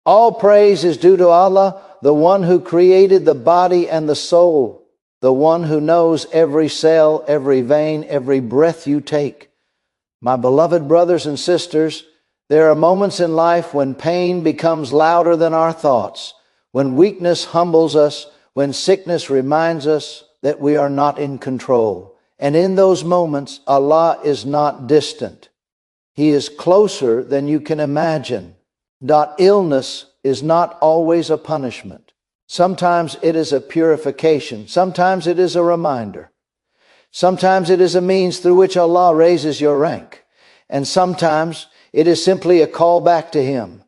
All praise is due to Allah, the one who created the body and the soul, the one who knows every cell, every vein, every breath you take. My beloved brothers and sisters, there are moments in life when pain becomes louder than our thoughts, when weakness humbles us, when sickness reminds us that we are not in control. And in those moments, Allah is not distant. He is closer than you can imagine. Illness is not always a punishment. Sometimes it is a purification. Sometimes it is a reminder. Sometimes it is a means through which Allah raises your rank. And sometimes it is simply a call back to Him,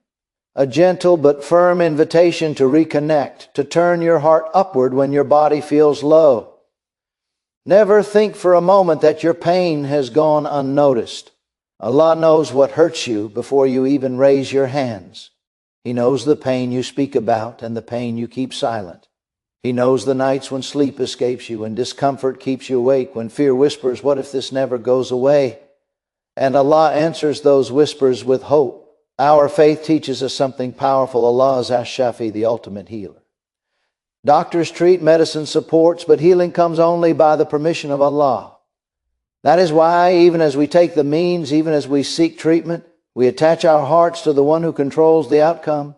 a gentle but firm invitation to reconnect, to turn your heart upward when your body feels low. Never think for a moment that your pain has gone unnoticed. Allah knows what hurts you before you even raise your hands. He knows the pain you speak about and the pain you keep silent. He knows the nights when sleep escapes you, when discomfort keeps you awake, when fear whispers, "What if this never goes away?" And Allah answers those whispers with hope. Our faith teaches us something powerful. Allah is Al-Shafi, the ultimate healer. Doctors treat, medicine supports, but healing comes only by the permission of Allah. That is why, even as we take the means, even as we seek treatment, we attach our hearts to the one who controls the outcome.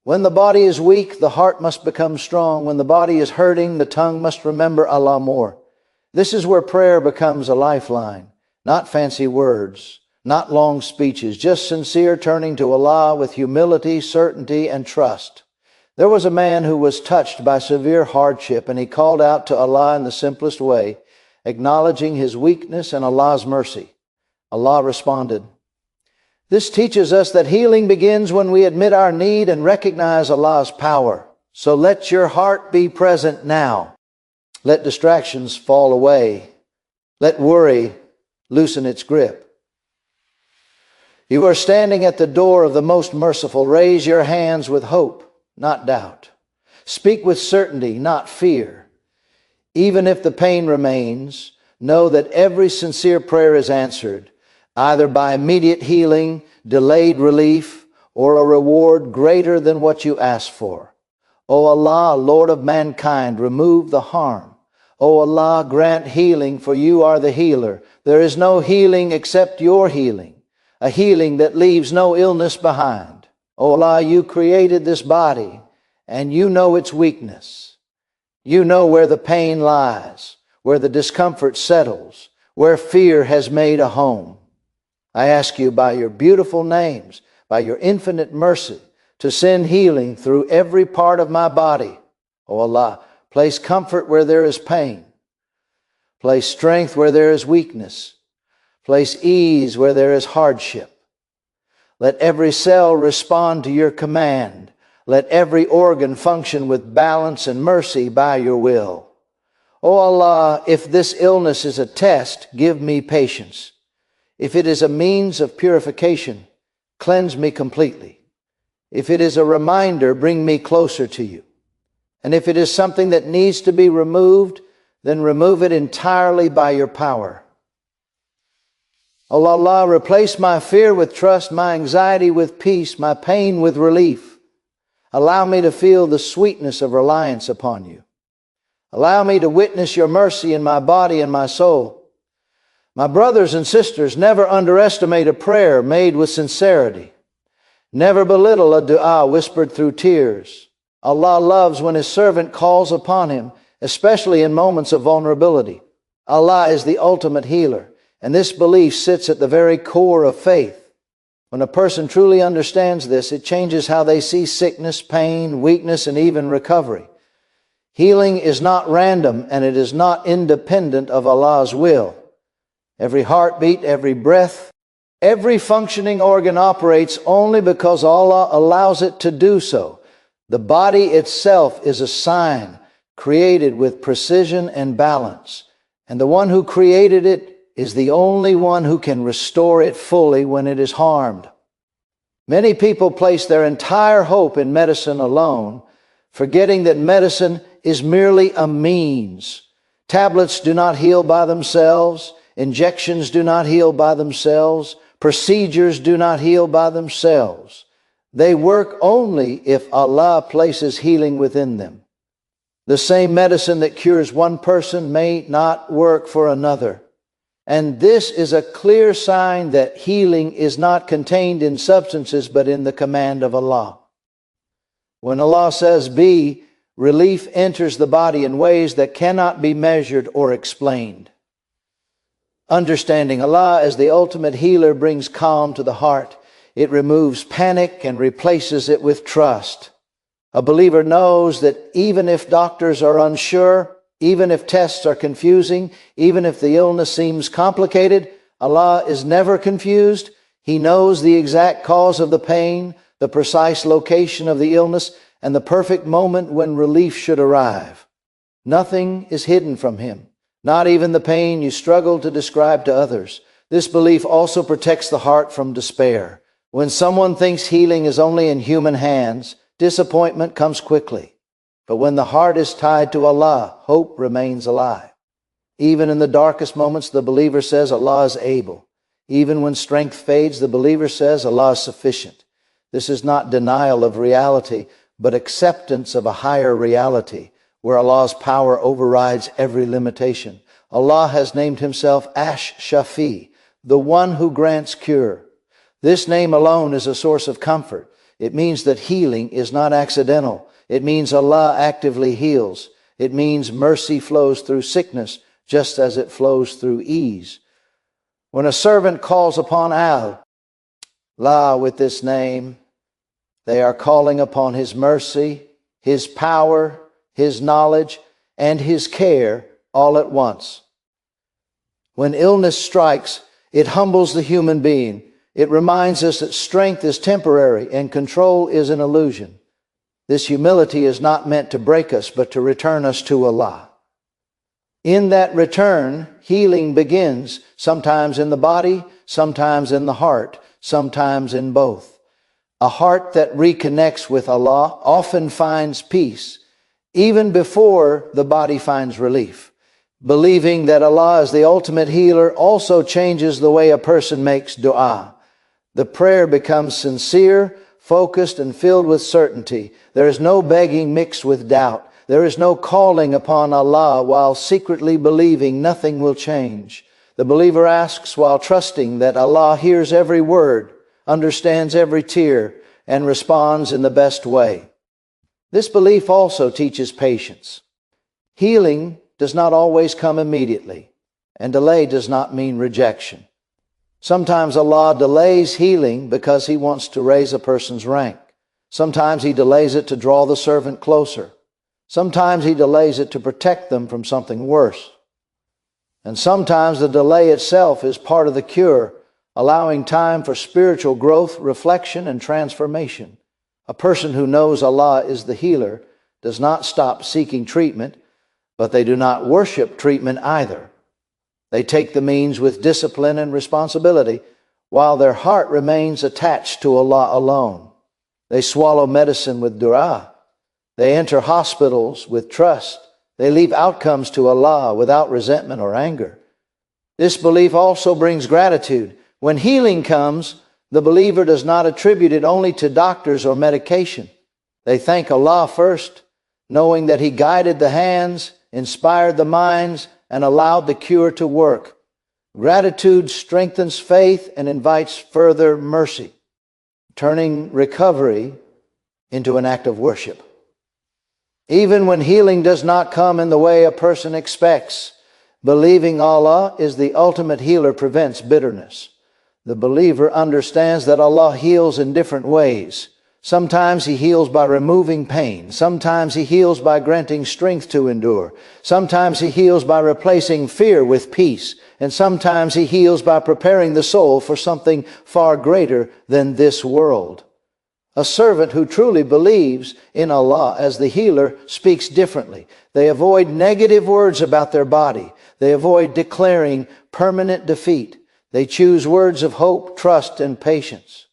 When the body is weak, the heart must become strong. When the body is hurting, the tongue must remember Allah more. This is where prayer becomes a lifeline. Not fancy words, not long speeches, just sincere turning to Allah with humility, certainty, and trust. There was a man who was touched by severe hardship, and he called out to Allah in the simplest way, acknowledging his weakness and Allah's mercy. Allah responded. This teaches us that healing begins when we admit our need and recognize Allah's power. So let your heart be present now. Let distractions fall away. Let worry loosen its grip. You are standing at the door of the most merciful. Raise your hands with hope, not doubt. Speak with certainty, not fear. Even if the pain remains, know that every sincere prayer is answered, either by immediate healing, delayed relief, or a reward greater than what you ask for. O Allah, Lord of mankind, remove the harm. O Allah, grant healing, for you are the healer. There is no healing except your healing, a healing that leaves no illness behind. O Allah, you created this body, and you know its weakness. You know where the pain lies, where the discomfort settles, where fear has made a home. I ask you by your beautiful names, by your infinite mercy, to send healing through every part of my body. O Allah, place comfort where there is pain. Place strength where there is weakness. Place ease where there is hardship. Let every cell respond to your command. Let every organ function with balance and mercy by your will. O Allah, if this illness is a test, give me patience. If it is a means of purification, cleanse me completely. If it is a reminder, bring me closer to you. And if it is something that needs to be removed, then remove it entirely by your power. O Allah, replace my fear with trust, my anxiety with peace, my pain with relief. Allow me to feel the sweetness of reliance upon you. Allow me to witness your mercy in my body and my soul. My brothers and sisters, never underestimate a prayer made with sincerity. Never belittle a dua whispered through tears. Allah loves when His servant calls upon Him, especially in moments of vulnerability. Allah is the ultimate healer, and this belief sits at the very core of faith. When a person truly understands this, it changes how they see sickness, pain, weakness, and even recovery. Healing is not random, and it is not independent of Allah's will. Every heartbeat, every breath, every functioning organ operates only because Allah allows it to do so. The body itself is a sign created with precision and balance, and the one who created it is the only one who can restore it fully when it is harmed. Many people place their entire hope in medicine alone, forgetting that medicine is merely a means. Tablets do not heal by themselves. Injections do not heal by themselves. Procedures do not heal by themselves. They work only if Allah places healing within them. The same medicine that cures one person may not work for another. And this is a clear sign that healing is not contained in substances but in the command of Allah. When Allah says be, relief enters the body in ways that cannot be measured or explained. Understanding Allah as the ultimate healer brings calm to the heart. It removes panic and replaces it with trust. A believer knows that even if doctors are unsure, even if tests are confusing, even if the illness seems complicated, Allah is never confused. He knows the exact cause of the pain, the precise location of the illness, and the perfect moment when relief should arrive. Nothing is hidden from Him, not even the pain you struggle to describe to others. This belief also protects the heart from despair. When someone thinks healing is only in human hands, disappointment comes quickly. But when the heart is tied to Allah, hope remains alive. Even in the darkest moments, the believer says Allah is able. Even when strength fades, the believer says Allah is sufficient. This is not denial of reality, but acceptance of a higher reality, where Allah's power overrides every limitation. Allah has named Himself Al-Shafi, the one who grants cure. This name alone is a source of comfort. It means that healing is not accidental. It means Allah actively heals. It means mercy flows through sickness, just as it flows through ease. When a servant calls upon Allah with this name, they are calling upon His mercy, His power, His knowledge, and His care all at once. When illness strikes, it humbles the human being. It reminds us that strength is temporary and control is an illusion. This humility is not meant to break us, but to return us to Allah. In that return, healing begins, sometimes in the body, sometimes in the heart, sometimes in both. A heart that reconnects with Allah often finds peace, even before the body finds relief. Believing that Allah is the ultimate healer also changes the way a person makes dua. The prayer becomes sincere, focused, and filled with certainty. There is no begging mixed with doubt. There is no calling upon Allah while secretly believing nothing will change. The believer asks while trusting that Allah hears every word, understands every tear, and responds in the best way. This belief also teaches patience. Healing does not always come immediately, and delay does not mean rejection. Sometimes Allah delays healing because He wants to raise a person's rank. Sometimes He delays it to draw the servant closer. Sometimes He delays it to protect them from something worse. And sometimes the delay itself is part of the cure, allowing time for spiritual growth, reflection, and transformation. A person who knows Allah is the healer does not stop seeking treatment, but they do not worship treatment either. They take the means with discipline and responsibility, while their heart remains attached to Allah alone. They swallow medicine with dua. They enter hospitals with trust. They leave outcomes to Allah without resentment or anger. This belief also brings gratitude. When healing comes, the believer does not attribute it only to doctors or medication. They thank Allah first, knowing that He guided the hands, inspired the minds, and allowed the cure to work. Gratitude strengthens faith and invites further mercy, turning recovery into an act of worship. Even when healing does not come in the way a person expects, believing Allah is the ultimate healer prevents bitterness. The believer understands that Allah heals in different ways. Sometimes He heals by removing pain. Sometimes He heals by granting strength to endure. Sometimes He heals by replacing fear with peace. And sometimes He heals by preparing the soul for something far greater than this world. A servant who truly believes in Allah as the healer speaks differently. They avoid negative words about their body. They avoid declaring permanent defeat. They choose words of hope, trust, and patience.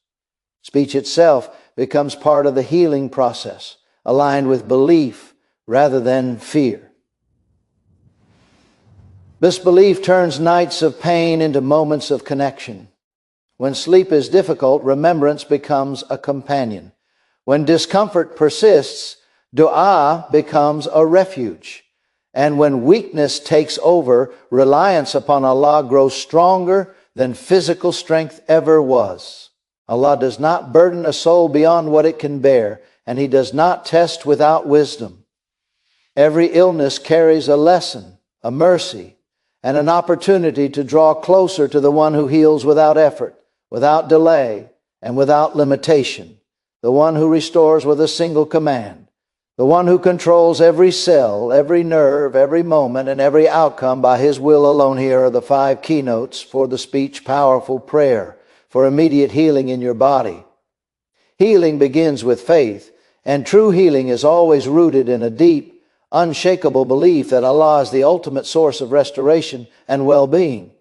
Speech itself becomes part of the healing process, aligned with belief rather than fear. This belief turns nights of pain into moments of connection. When sleep is difficult, remembrance becomes a companion. When discomfort persists, dua becomes a refuge. And when weakness takes over, reliance upon Allah grows stronger than physical strength ever was. Allah does not burden a soul beyond what it can bear, and He does not test without wisdom. Every illness carries a lesson, a mercy, and an opportunity to draw closer to the one who heals without effort, without delay, and without limitation, the one who restores with a single command, the one who controls every cell, every nerve, every moment, and every outcome by His will alone. Here are the 5 keynotes for the speech powerful prayer for immediate healing in your body. Healing begins with faith, and true healing is always rooted in a deep, unshakable belief that Allah is the ultimate source of restoration and well-being.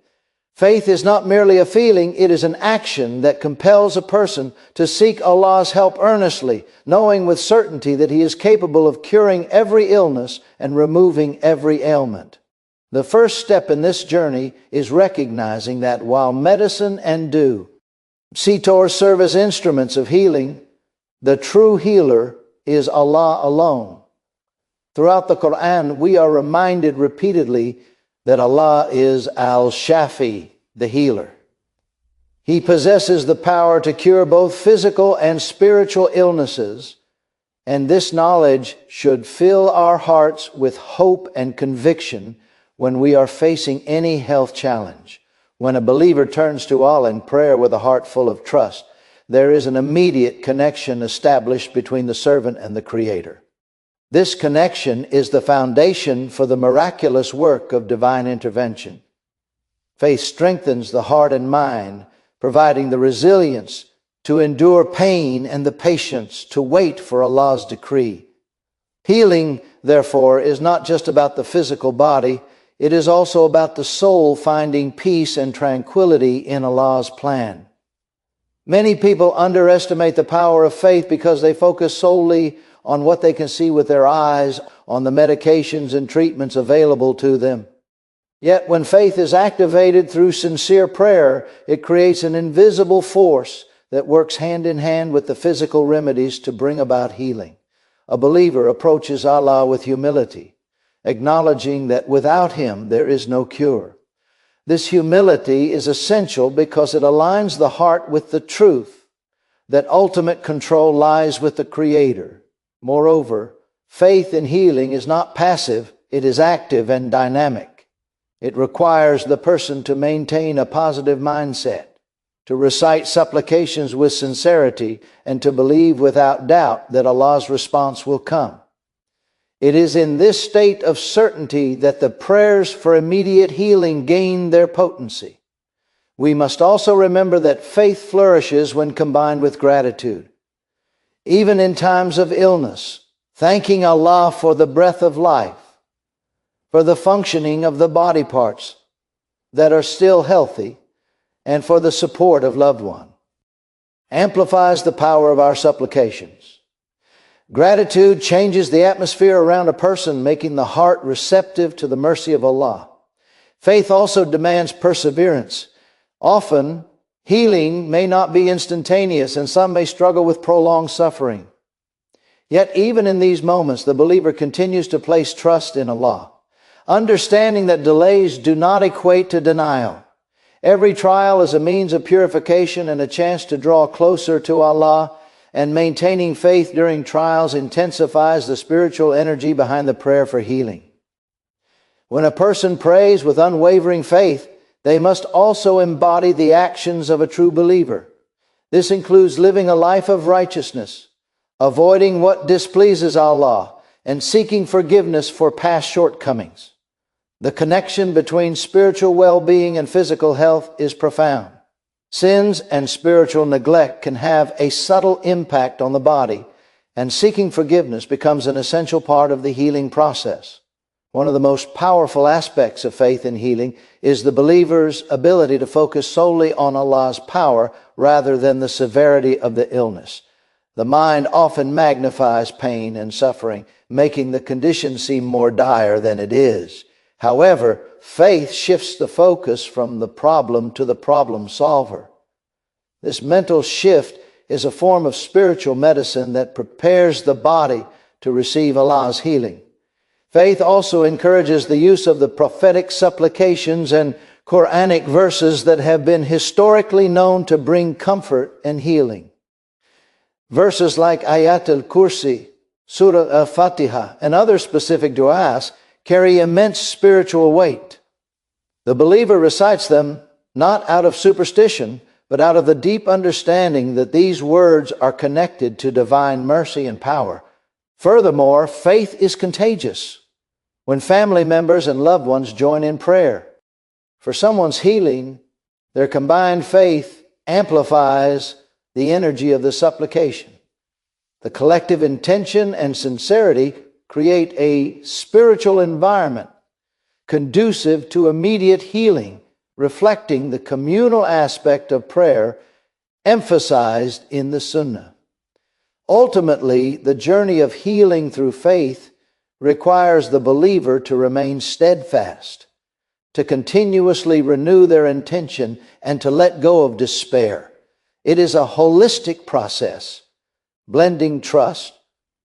Faith is not merely a feeling, it is an action that compels a person to seek Allah's help earnestly, knowing with certainty that He is capable of curing every illness and removing every ailment. The first step in this journey is recognizing that while medicine and Cetors serve as instruments of healing, the true healer is Allah alone. Throughout the Qur'an, we are reminded repeatedly that Allah is Al-Shafi, the healer. He possesses the power to cure both physical and spiritual illnesses, and this knowledge should fill our hearts with hope and conviction when we are facing any health challenge. When a believer turns to Allah in prayer with a heart full of trust, there is an immediate connection established between the servant and the Creator. This connection is the foundation for the miraculous work of divine intervention. Faith strengthens the heart and mind, providing the resilience to endure pain and the patience to wait for Allah's decree. Healing, therefore, is not just about the physical body, it is also about the soul finding peace and tranquility in Allah's plan. Many people underestimate the power of faith because they focus solely on what they can see with their eyes, on the medications and treatments available to them. Yet when faith is activated through sincere prayer, it creates an invisible force that works hand in hand with the physical remedies to bring about healing. A believer approaches Allah with humility, acknowledging that without Him there is no cure. This humility is essential because it aligns the heart with the truth that ultimate control lies with the Creator. Moreover, faith in healing is not passive, it is active and dynamic. It requires the person to maintain a positive mindset, to recite supplications with sincerity, and to believe without doubt that Allah's response will come. It is in this state of certainty that the prayers for immediate healing gain their potency. We must also remember that faith flourishes when combined with gratitude. Even in times of illness, thanking Allah for the breath of life, for the functioning of the body parts that are still healthy, and for the support of loved ones, amplifies the power of our supplications. Gratitude changes the atmosphere around a person, making the heart receptive to the mercy of Allah. Faith also demands perseverance. Often, healing may not be instantaneous, and some may struggle with prolonged suffering. Yet even in these moments, the believer continues to place trust in Allah, understanding that delays do not equate to denial. Every trial is a means of purification and a chance to draw closer to Allah, and maintaining faith during trials intensifies the spiritual energy behind the prayer for healing. When a person prays with unwavering faith, they must also embody the actions of a true believer. This includes living a life of righteousness, avoiding what displeases Allah, and seeking forgiveness for past shortcomings. The connection between spiritual well-being and physical health is profound. Sins and spiritual neglect can have a subtle impact on the body, and seeking forgiveness becomes an essential part of the healing process. One of the most powerful aspects of faith in healing is the believer's ability to focus solely on Allah's power rather than the severity of the illness. The mind often magnifies pain and suffering, making the condition seem more dire than it is. However, faith shifts the focus from the problem to the problem solver. This mental shift is a form of spiritual medicine that prepares the body to receive Allah's healing. Faith also encourages the use of the prophetic supplications and Qur'anic verses that have been historically known to bring comfort and healing. Verses like Ayat al-Kursi, Surah al-Fatiha, and other specific du'as carry immense spiritual weight. The believer recites them not out of superstition, but out of the deep understanding that these words are connected to divine mercy and power. Furthermore, faith is contagious when family members and loved ones join in prayer. For someone's healing, their combined faith amplifies the energy of the supplication. The collective intention and sincerity create a spiritual environment conducive to immediate healing, reflecting the communal aspect of prayer emphasized in the Sunnah. Ultimately, the journey of healing through faith requires the believer to remain steadfast, to continuously renew their intention, and to let go of despair. It is a holistic process, blending trust,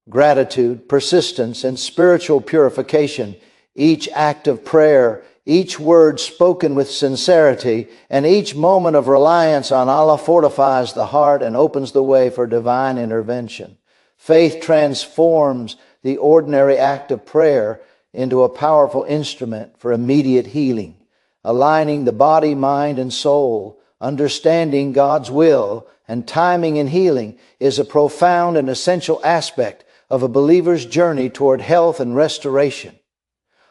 gratitude, persistence, and spiritual purification. Each act of prayer, each word spoken with sincerity, and each moment of reliance on Allah fortifies the heart and opens the way for divine intervention. Faith transforms the ordinary act of prayer into a powerful instrument for immediate healing, aligning the body, mind, and soul. Understanding God's will and timing in healing is a profound and essential aspect of a believer's journey toward health and restoration.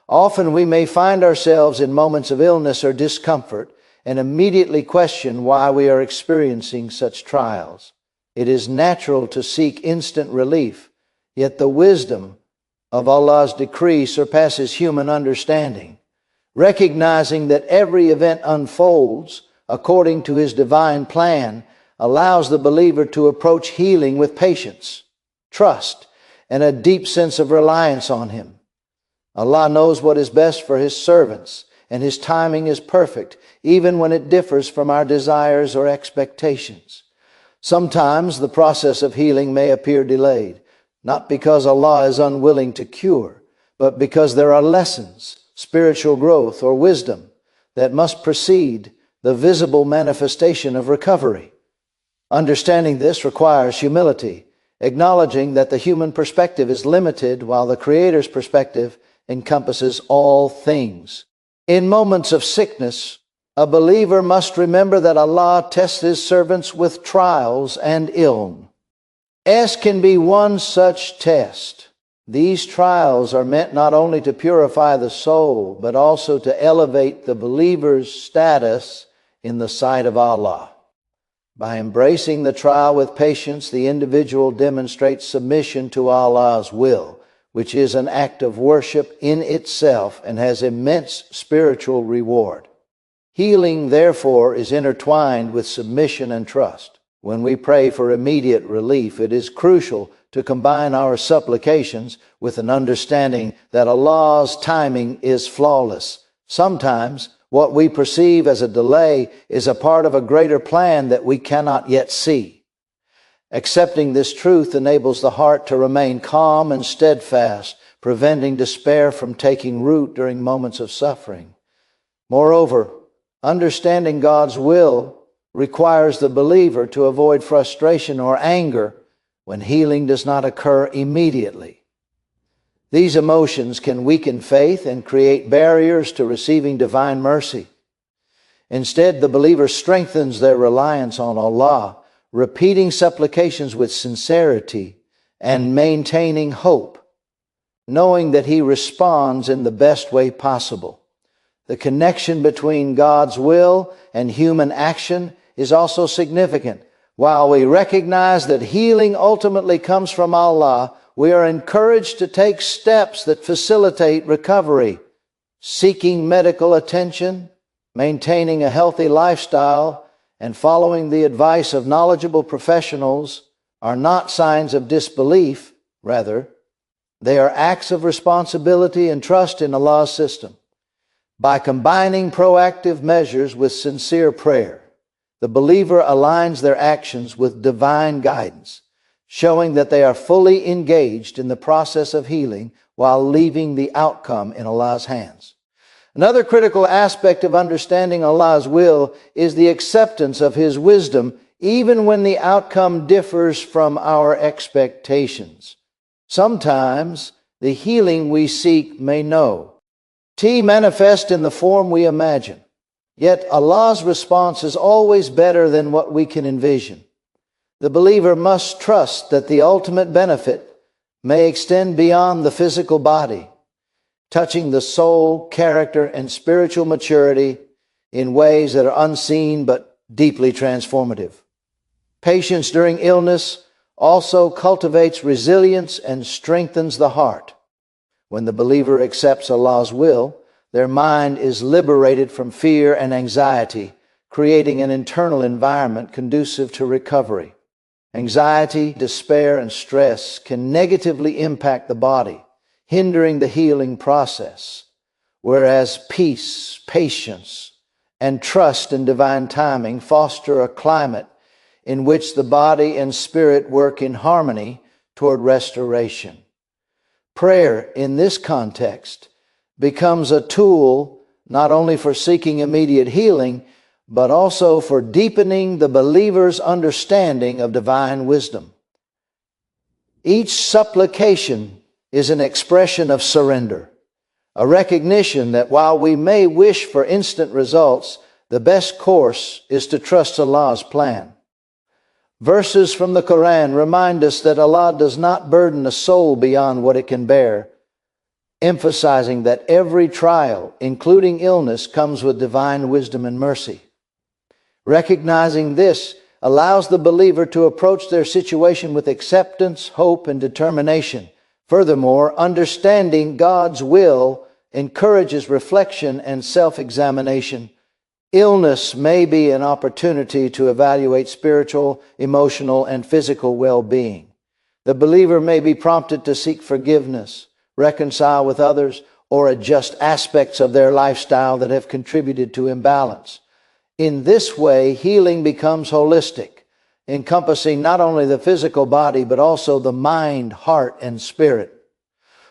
Often we may find ourselves in moments of illness or discomfort and immediately question why we are experiencing such trials. It is natural to seek instant relief, yet the wisdom of Allah's decree surpasses human understanding. Recognizing that every event unfolds according to His divine plan allows the believer to approach healing with patience, trust, and a deep sense of reliance on Him. Allah knows what is best for His servants, and His timing is perfect, even when it differs from our desires or expectations. Sometimes the process of healing may appear delayed, not because Allah is unwilling to cure, but because there are lessons, spiritual growth, or wisdom that must precede the visible manifestation of recovery. Understanding this requires humility, acknowledging that the human perspective is limited while the Creator's perspective encompasses all things. In moments of sickness, a believer must remember that Allah tests His servants with trials and ilm. Can be one such test. These trials are meant not only to purify the soul, but also to elevate the believer's status in the sight of Allah. By embracing the trial with patience, the individual demonstrates submission to Allah's will, which is an act of worship in itself and has immense spiritual reward. Healing, therefore, is intertwined with submission and trust. When we pray for immediate relief, it is crucial to combine our supplications with an understanding that Allah's timing is flawless. Sometimes, what we perceive as a delay is a part of a greater plan that we cannot yet see. Accepting this truth enables the heart to remain calm and steadfast, preventing despair from taking root during moments of suffering. Moreover, understanding God's will requires the believer to avoid frustration or anger when healing does not occur immediately. These emotions can weaken faith and create barriers to receiving divine mercy. Instead, the believer strengthens their reliance on Allah, repeating supplications with sincerity and maintaining hope, knowing that He responds in the best way possible. The connection between God's will and human action is also significant. While we recognize that healing ultimately comes from Allah, we are encouraged to take steps that facilitate recovery. Seeking medical attention, maintaining a healthy lifestyle, and following the advice of knowledgeable professionals are not signs of disbelief. Rather, they are acts of responsibility and trust in Allah's system. By combining proactive measures with sincere prayer, the believer aligns their actions with divine guidance, showing that they are fully engaged in the process of healing while leaving the outcome in Allah's hands. Another critical aspect of understanding Allah's will is the acceptance of His wisdom, even when the outcome differs from our expectations. Sometimes the healing we seek may manifest in the form we imagine. Yet Allah's response is always better than what we can envision. The believer must trust that the ultimate benefit may extend beyond the physical body, touching the soul, character, and spiritual maturity in ways that are unseen but deeply transformative. Patience during illness also cultivates resilience and strengthens the heart. When the believer accepts Allah's will, their mind is liberated from fear and anxiety, creating an internal environment conducive to recovery. Anxiety, despair, and stress can negatively impact the body, hindering the healing process, whereas peace, patience, and trust in divine timing foster a climate in which the body and spirit work in harmony toward restoration. Prayer, in this context, becomes a tool not only for seeking immediate healing, but also for deepening the believer's understanding of divine wisdom. Each supplication is an expression of surrender, a recognition that while we may wish for instant results, the best course is to trust Allah's plan. Verses from the Quran remind us that Allah does not burden a soul beyond what it can bear, emphasizing that every trial, including illness, comes with divine wisdom and mercy. Recognizing this allows the believer to approach their situation with acceptance, hope, and determination. Furthermore, understanding God's will encourages reflection and self-examination. Illness may be an opportunity to evaluate spiritual, emotional, and physical well-being. The believer may be prompted to seek forgiveness, reconcile with others, or adjust aspects of their lifestyle that have contributed to imbalance. In this way, healing becomes holistic, encompassing not only the physical body, but also the mind, heart, and spirit.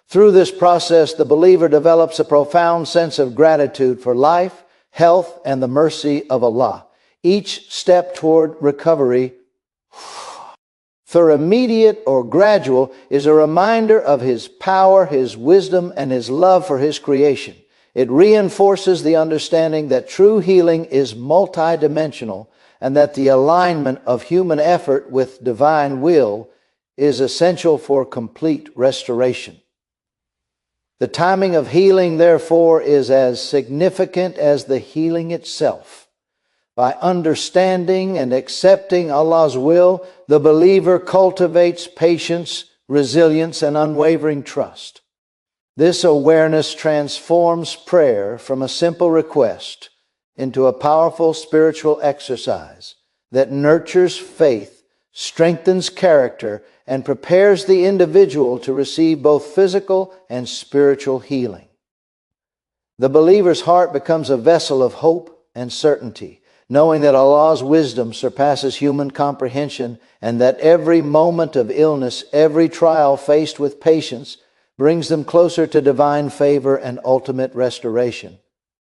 Through this process, the believer develops a profound sense of gratitude for life, health, and the mercy of Allah. Each step toward recovery, whether immediate or gradual, is a reminder of His power, His wisdom, and His love for His creation. It reinforces the understanding that true healing is multidimensional and that the alignment of human effort with divine will is essential for complete restoration. The timing of healing, therefore, is as significant as the healing itself. By understanding and accepting Allah's will, the believer cultivates patience, resilience, and unwavering trust. This awareness transforms prayer from a simple request into a powerful spiritual exercise that nurtures faith, strengthens character, and prepares the individual to receive both physical and spiritual healing. The believer's heart becomes a vessel of hope and certainty, knowing that Allah's wisdom surpasses human comprehension and that every moment of illness, every trial faced with patience, brings them closer to divine favor and ultimate restoration.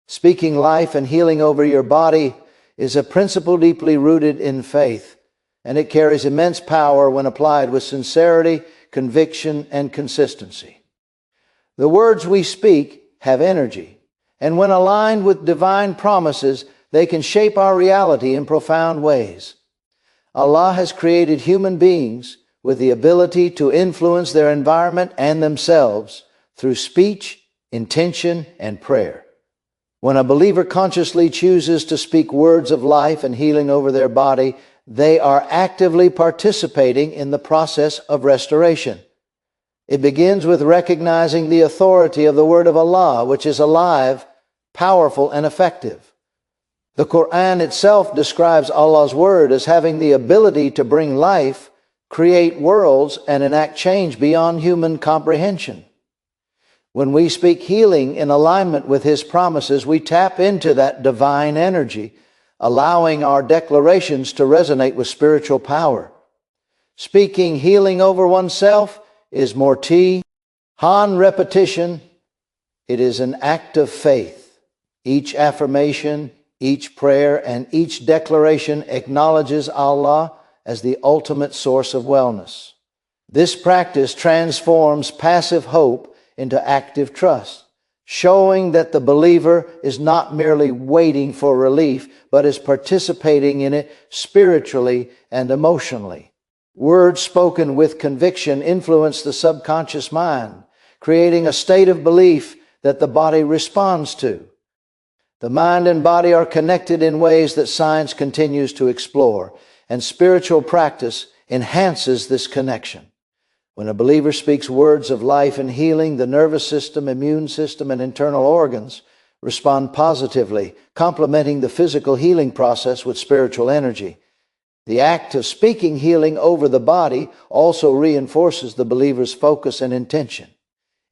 Speaking life and healing over your body is a principle deeply rooted in faith, and it carries immense power when applied with sincerity, conviction, and consistency. The words we speak have energy, and when aligned with divine promises, they can shape our reality in profound ways. Allah has created human beings with the ability to influence their environment and themselves through speech, intention, and prayer. When a believer consciously chooses to speak words of life and healing over their body, they are actively participating in the process of restoration. It begins with recognizing the authority of the Word of Allah, which is alive, powerful, and effective. The Qur'an itself describes Allah's Word as having the ability to bring life, create worlds, and enact change beyond human comprehension. When we speak healing in alignment with His promises, we tap into that divine energy, allowing our declarations to resonate with spiritual power. Speaking healing over oneself is morti, han repetition. It is an act of faith. Each affirmation, each prayer, and each declaration acknowledges Allah as the ultimate source of wellness. This practice transforms passive hope into active trust, showing that the believer is not merely waiting for relief, but is participating in it spiritually and emotionally. Words spoken with conviction influence the subconscious mind, creating a state of belief that the body responds to. The mind and body are connected in ways that science continues to explore, and spiritual practice enhances this connection. When a believer speaks words of life and healing, the nervous system, immune system, and internal organs respond positively, complementing the physical healing process with spiritual energy. The act of speaking healing over the body also reinforces the believer's focus and intention.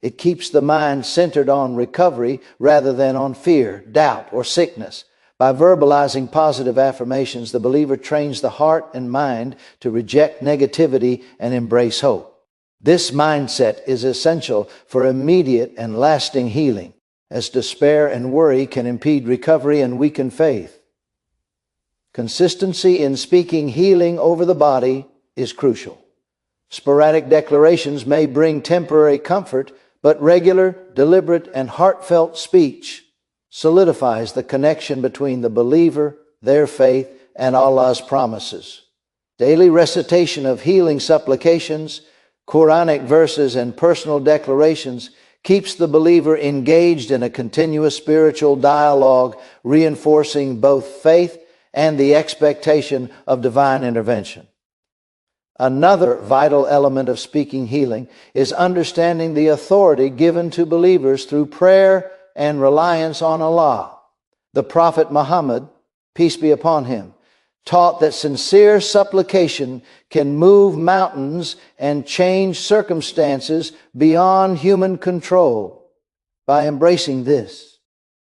It keeps the mind centered on recovery rather than on fear, doubt, or sickness. By verbalizing positive affirmations, the believer trains the heart and mind to reject negativity and embrace hope. This mindset is essential for immediate and lasting healing, as despair and worry can impede recovery and weaken faith. Consistency in speaking healing over the body is crucial. Sporadic declarations may bring temporary comfort, but regular, deliberate, and heartfelt speech solidifies the connection between the believer, their faith, and Allah's promises. Daily recitation of healing supplications, Qur'anic verses, and personal declarations keeps the believer engaged in a continuous spiritual dialogue, reinforcing both faith and the expectation of divine intervention. Another vital element of speaking healing is understanding the authority given to believers through prayer and reliance on Allah. The Prophet Muhammad, peace be upon him, taught that sincere supplication can move mountains and change circumstances beyond human control. By embracing this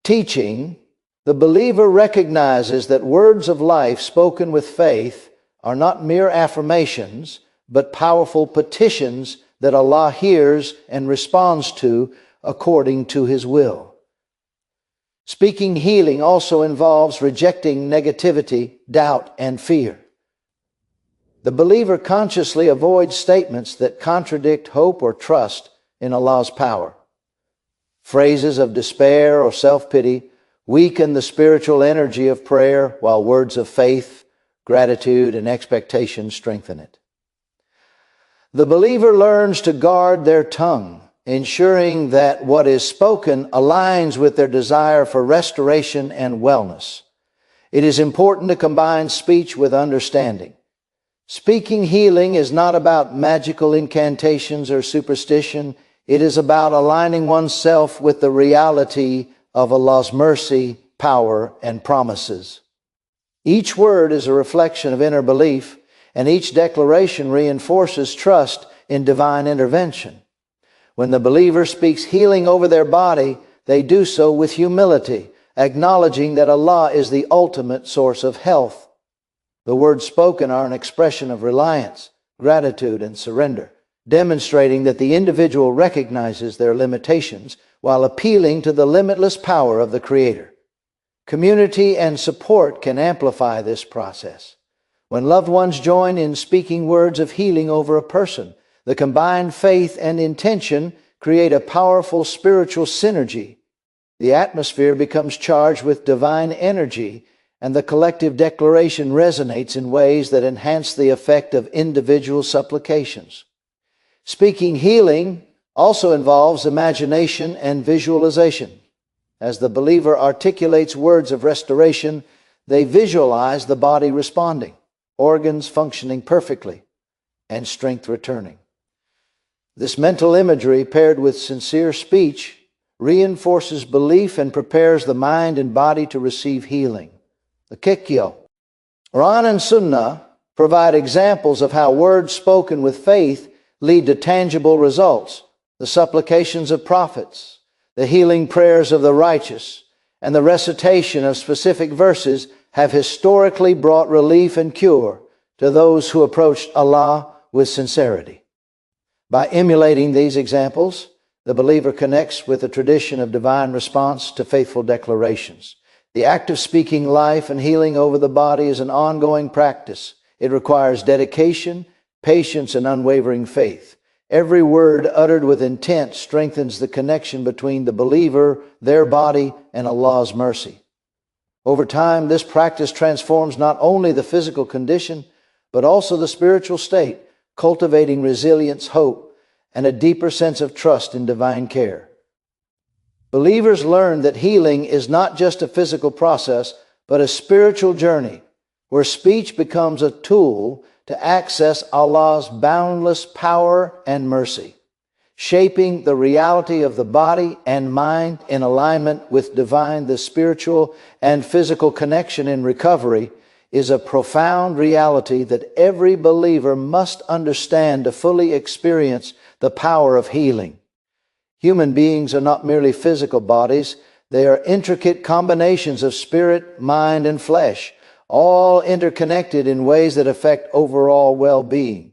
teaching, the believer recognizes that words of life spoken with faith are not mere affirmations, but powerful petitions that Allah hears and responds to according to His will. Speaking healing also involves rejecting negativity, doubt, and fear. The believer consciously avoids statements that contradict hope or trust in Allah's power. Phrases of despair or self-pity weaken the spiritual energy of prayer, while words of faith, gratitude, and expectation strengthen it. The believer learns to guard their tongue, ensuring that what is spoken aligns with their desire for restoration and wellness. It is important to combine speech with understanding. Speaking healing is not about magical incantations or superstition. It is about aligning oneself with the reality of Allah's mercy, power, and promises. Each word is a reflection of inner belief, and each declaration reinforces trust in divine intervention. When the believer speaks healing over their body, they do so with humility, acknowledging that Allah is the ultimate source of health. The words spoken are an expression of reliance, gratitude, and surrender, demonstrating that the individual recognizes their limitations while appealing to the limitless power of the Creator. Community and support can amplify this process. When loved ones join in speaking words of healing over a person, the combined faith and intention create a powerful spiritual synergy. The atmosphere becomes charged with divine energy, and the collective declaration resonates in ways that enhance the effect of individual supplications. Speaking healing also involves imagination and visualization. As the believer articulates words of restoration, they visualize the body responding, organs functioning perfectly, and strength returning. This mental imagery, paired with sincere speech, reinforces belief and prepares the mind and body to receive healing. The Kikyo. Quran and Sunnah provide examples of how words spoken with faith lead to tangible results. The supplications of prophets, the healing prayers of the righteous, and the recitation of specific verses have historically brought relief and cure to those who approached Allah with sincerity. By emulating these examples, the believer connects with the tradition of divine response to faithful declarations. The act of speaking life and healing over the body is an ongoing practice. It requires dedication, patience, and unwavering faith. Every word uttered with intent strengthens the connection between the believer, their body, and Allah's mercy. Over time, this practice transforms not only the physical condition, but also the spiritual state, cultivating resilience, hope, and a deeper sense of trust in divine care. Believers learn that healing is not just a physical process, but a spiritual journey where speech becomes a tool to access Allah's boundless power and mercy, shaping the reality of the body and mind in alignment with divine. The spiritual and physical connection in recovery is a profound reality that every believer must understand to fully experience the power of healing. Human beings are not merely physical bodies, they are intricate combinations of spirit, mind, and flesh, all interconnected in ways that affect overall well-being.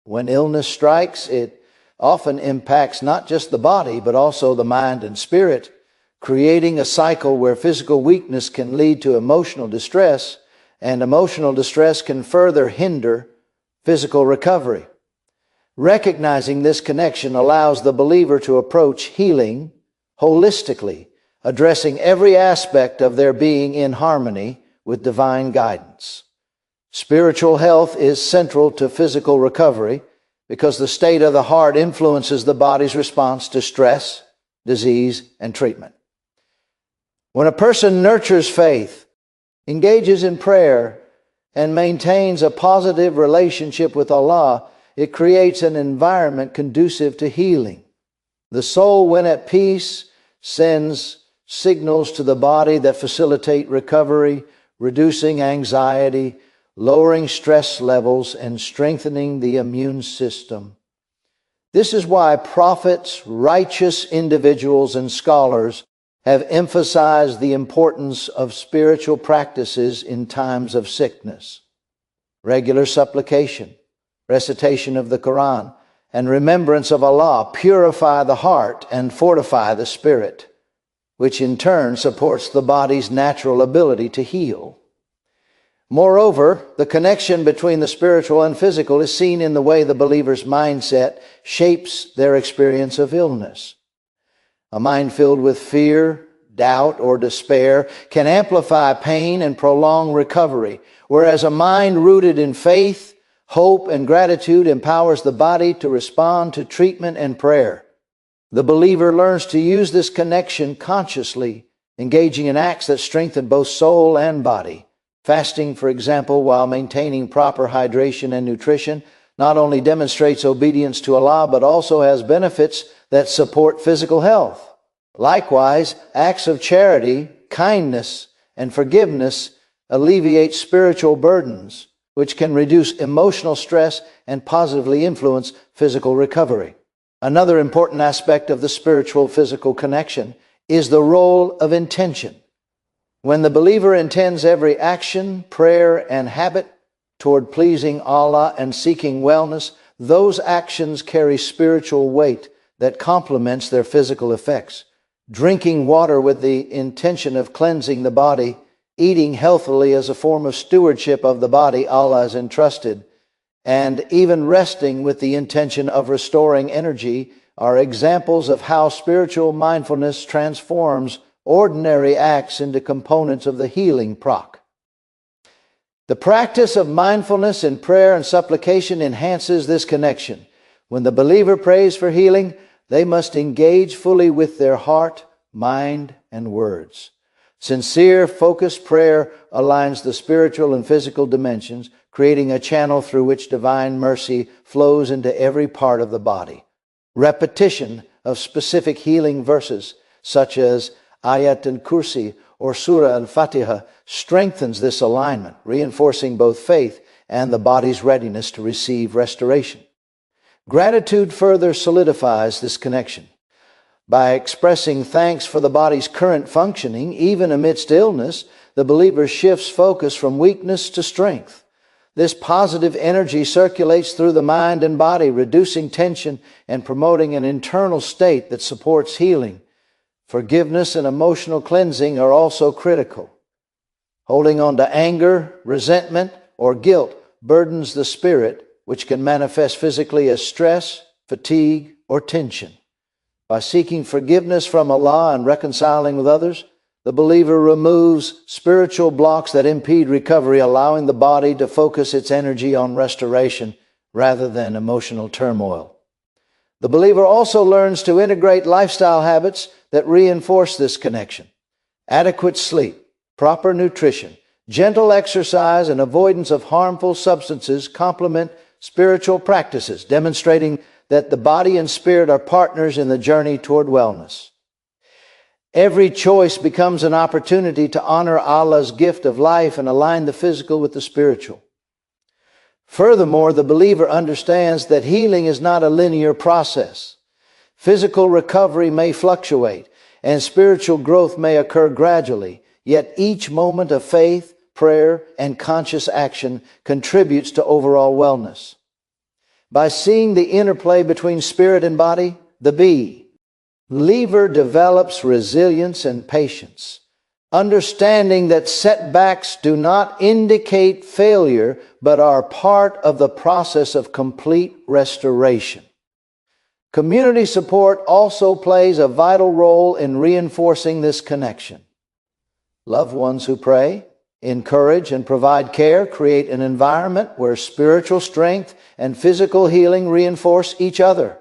When illness strikes, it often impacts not just the body, but also the mind and spirit, creating a cycle where physical weakness can lead to emotional distress, and emotional distress can further hinder physical recovery. Recognizing this connection allows the believer to approach healing holistically, addressing every aspect of their being in harmony with divine guidance. Spiritual health is central to physical recovery because the state of the heart influences the body's response to stress, disease, and treatment. When a person nurtures faith, engages in prayer, and maintains a positive relationship with Allah, it creates an environment conducive to healing. The soul, when at peace, sends signals to the body that facilitate recovery, reducing anxiety, lowering stress levels, and strengthening the immune system. This is why prophets, righteous individuals, and scholars have emphasized the importance of spiritual practices in times of sickness. Regular supplication, recitation of the Quran, and remembrance of Allah purify the heart and fortify the spirit, which in turn supports the body's natural ability to heal. Moreover, the connection between the spiritual and physical is seen in the way the believer's mindset shapes their experience of illness. A mind filled with fear, doubt, or despair can amplify pain and prolong recovery, whereas a mind rooted in faith, hope, and gratitude empowers the body to respond to treatment and prayer. The believer learns to use this connection consciously, engaging in acts that strengthen both soul and body. Fasting, for example, while maintaining proper hydration and nutrition, not only demonstrates obedience to Allah, but also has benefits that support physical health. Likewise, acts of charity, kindness, and forgiveness alleviate spiritual burdens, which can reduce emotional stress and positively influence physical recovery. Another important aspect of the spiritual-physical connection is the role of intention. When the believer intends every action, prayer, and habit toward pleasing Allah and seeking wellness, those actions carry spiritual weight that complements their physical effects. Drinking water with the intention of cleansing the body, eating healthily as a form of stewardship of the body Allah has entrusted, and even resting with the intention of restoring energy are examples of how spiritual mindfulness transforms ordinary acts into components of the healing proc. The practice of mindfulness in prayer and supplication enhances this connection. When the believer prays for healing, they must engage fully with their heart, mind, and words. Sincere, focused prayer aligns the spiritual and physical dimensions, creating a channel through which divine mercy flows into every part of the body. Repetition of specific healing verses, such as Ayat al-Kursi or Surah al-Fatiha, strengthens this alignment, reinforcing both faith and the body's readiness to receive restoration. Gratitude further solidifies this connection. By expressing thanks for the body's current functioning, even amidst illness, the believer shifts focus from weakness to strength. This positive energy circulates through the mind and body, reducing tension and promoting an internal state that supports healing. Forgiveness and emotional cleansing are also critical. Holding on to anger, resentment, or guilt burdens the spirit, which can manifest physically as stress, fatigue, or tension. By seeking forgiveness from Allah and reconciling with others, the believer removes spiritual blocks that impede recovery, allowing the body to focus its energy on restoration rather than emotional turmoil. The believer also learns to integrate lifestyle habits that reinforce this connection. Adequate sleep, proper nutrition, gentle exercise, and avoidance of harmful substances complement spiritual practices, demonstrating that the body and spirit are partners in the journey toward wellness. Every choice becomes an opportunity to honor Allah's gift of life and align the physical with the spiritual. Furthermore, the believer understands that healing is not a linear process. Physical recovery may fluctuate, and spiritual growth may occur gradually, yet each moment of faith, prayer, and conscious action contributes to overall wellness. By seeing the interplay between spirit and body, the believer develops resilience and patience, understanding that setbacks do not indicate failure, but are part of the process of complete restoration. Community support also plays a vital role in reinforcing this connection. Loved ones who pray, encourage, and provide care create an environment where spiritual strength and physical healing reinforce each other.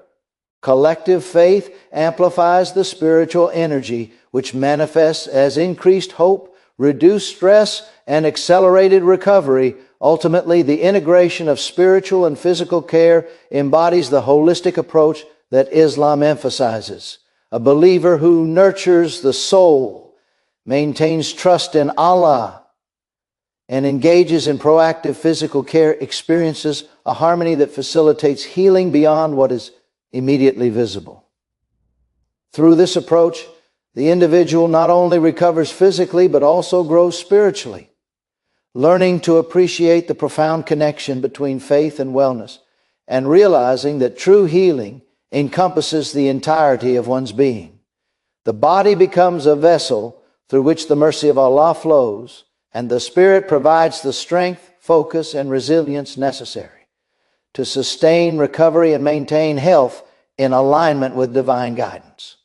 Collective faith amplifies the spiritual energy, which manifests as increased hope, reduced stress, and accelerated recovery. Ultimately, the integration of spiritual and physical care embodies the holistic approach that Islam emphasizes. A believer who nurtures the soul, maintains trust in Allah, and engages in proactive physical care experiences a harmony that facilitates healing beyond what is immediately visible. Through this approach, the individual not only recovers physically but also grows spiritually, learning to appreciate the profound connection between faith and wellness, and realizing that true healing encompasses the entirety of one's being. The body becomes a vessel through which the mercy of Allah flows, and the spirit provides the strength, focus, and resilience necessary to sustain recovery and maintain health in alignment with divine guidance.